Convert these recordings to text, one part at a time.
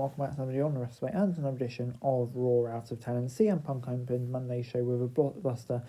welcome back to somebody on the rest of it and another edition of Raw Out of 10. And CM Punk opened Monday's show with a blockbuster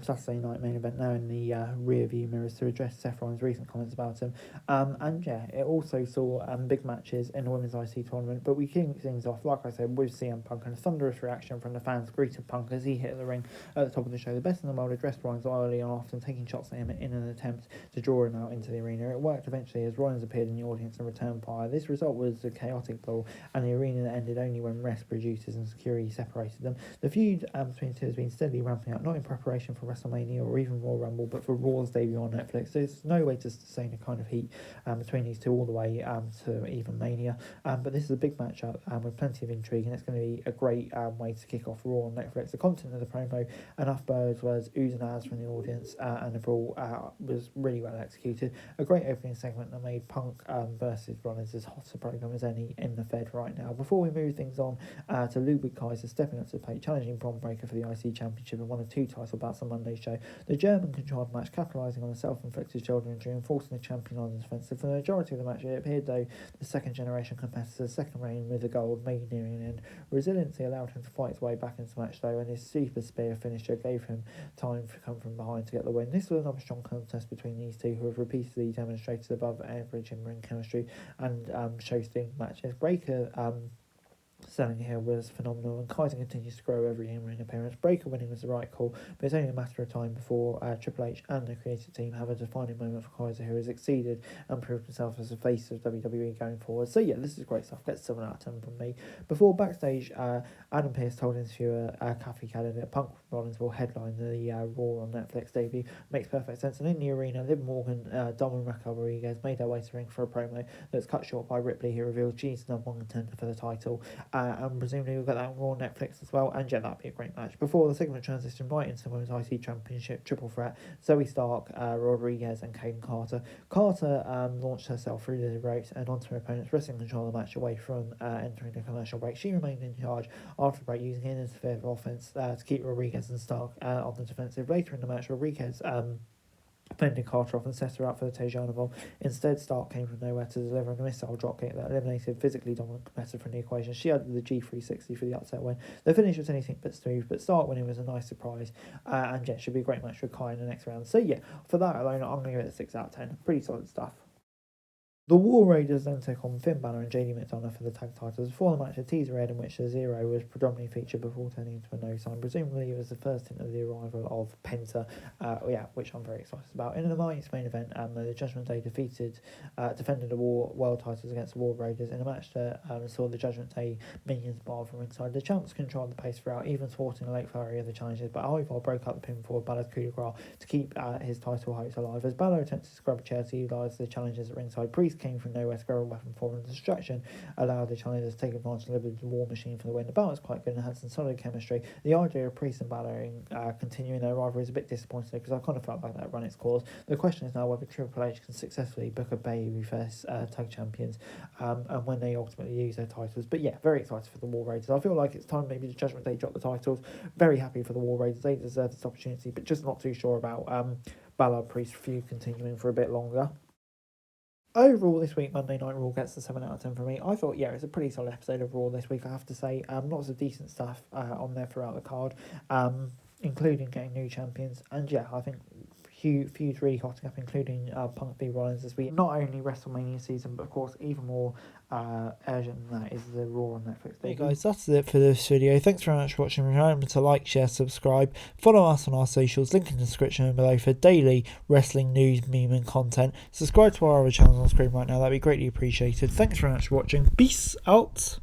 Saturday night main event now in the rear view mirrors to address Seth Rollins' recent comments about him. And yeah, it also saw big matches in the Women's IC tournament, but we kicked things off, like I said, with CM Punk, and a thunderous reaction from the fans greeted Punk as he hit the ring at the top of the show. The best in the world addressed Rollins early on, often taking shots at him in an attempt to draw him out into the arena. It worked eventually as Rollins appeared in the audience and returned fire. This result was a chaotic brawl, and the arena ended only when rest producers and security separated them. The feud between the two has been steadily ramping up, not in preparation for WrestleMania or even Royal Rumble, but for Raw's debut on Netflix. There's no way to sustain a kind of heat between these two all the way to even Mania. But this is a big matchup with plenty of intrigue, and it's going to be a great way to kick off Raw on Netflix. The content of the promo, enough birds was oozing ahs from the audience, and the brawl was really well executed. A great opening segment that made Punk versus Rollins as hot a program as any in the Fed right now. Before we move things on to Ludwig Kaiser stepping up to the plate, challenging Bron Breakker for the IC Championship and one of two title bouts on Monday's show. The German contrived match capitalising on a self-inflicted shoulder injury and forcing the champion on the defensive. For the majority of the match, it appeared though the second generation competitor's second reign with the gold may be nearing an end. Resiliency allowed him to fight his way back into the match though, and his super spear finisher gave him time to come from behind to get the win. This was another strong contest between these two, who have repeatedly demonstrated above average in-ring chemistry and show-stealing matches. Breakker selling here was phenomenal, and Kaiser continues to grow every in-ring appearance. Breakker winning was the right call, but it's only a matter of time before Triple H and the creative team have a defining moment for Kaiser, who has exceeded and proved himself as the face of WWE going forward. So yeah, this is great stuff. Gets 7 out of 10 from me. Before backstage, Adam Pearce told interviewer Kathy Cadden that Punk Rollins will headline the Raw on Netflix debut. Makes perfect sense. And in the arena, Liv Morgan, Dom and Raquel Rodriguez made their way to the ring for a promo that's cut short by Ripley, who revealed she's the number one contender for the title. And presumably we'll get that on Raw Netflix as well, and yeah, that'd be a great match. Before the segment transition right into the Women's IC Championship triple threat, Zoe Stark, Rodriguez and Kaden Carter. Carter launched herself through the ropes and onto her opponent's wrestling control of the match away from entering the commercial break. She remained in charge after the break, using an interference offense to keep Rodriguez and Stark on the defensive. Later in the match, Rodriguez fended Carter off and set her up for the Tejana Bomb. Instead, Stark came from nowhere to deliver a missile dropkick that eliminated physically dominant competitor from the equation. She had the G360 for the upset win. The finish was anything but smooth, but Stark winning was a nice surprise, and yeah, should be a great match for Kai in the next round. So yeah, for that alone, I'm going to give it a 6 out of 10. Pretty solid stuff. The War Raiders then took on Finn Balor and JD McDonough for the tag titles. Before the match, a teaser aired in which the Zero was predominantly featured before turning into a no sign. Presumably, it was the first hint of the arrival of Penta, which I'm very excited about. In the night's main event, the Judgment Day defended the World titles against the War Raiders in a match that saw the Judgment Day minions bar from ringside. The champs controlled the pace throughout, even thwarting a late flurry of the challenges, but Ivar broke up the pinfall of Balor's coup de grace to keep his title hopes alive. As Balor attempted to grab a chair to utilise the challenges at ringside, Priest came from nowhere to grab a weapon form, and the distraction allowed the challengers to take advantage of the War Machine for the win. The battle was quite good and had some solid chemistry. The idea of Priest and Balor continuing their rivalry is a bit disappointing because I kind of felt like that run its course. The question is now whether Triple H can successfully book a babyface tag champions and when they ultimately use their titles. But yeah, very excited for the War Raiders. I feel like it's time maybe the Judgment Day drop the titles. Very happy for the War Raiders. They deserve this opportunity, but just not too sure about Balor Priest feud continuing for a bit longer. Overall, this week, Monday Night Raw gets a 7 out of 10 for me. I thought, yeah, it's a pretty solid episode of Raw this week, I have to say. Lots of decent stuff on there throughout the card, including getting new champions. And yeah, I think feuds really hotting up, including Punk v Rollins this week. Not only WrestleMania season, but of course, even more urgent than that is the Raw on Netflix. Hey guys, that's it for this video. Thanks very much for watching. Remember to like, share, subscribe, follow us on our socials, link in the description below for daily wrestling news, meme and content. Subscribe to our other channels on screen right now, that'd be greatly appreciated. Thanks very much for watching. Peace out.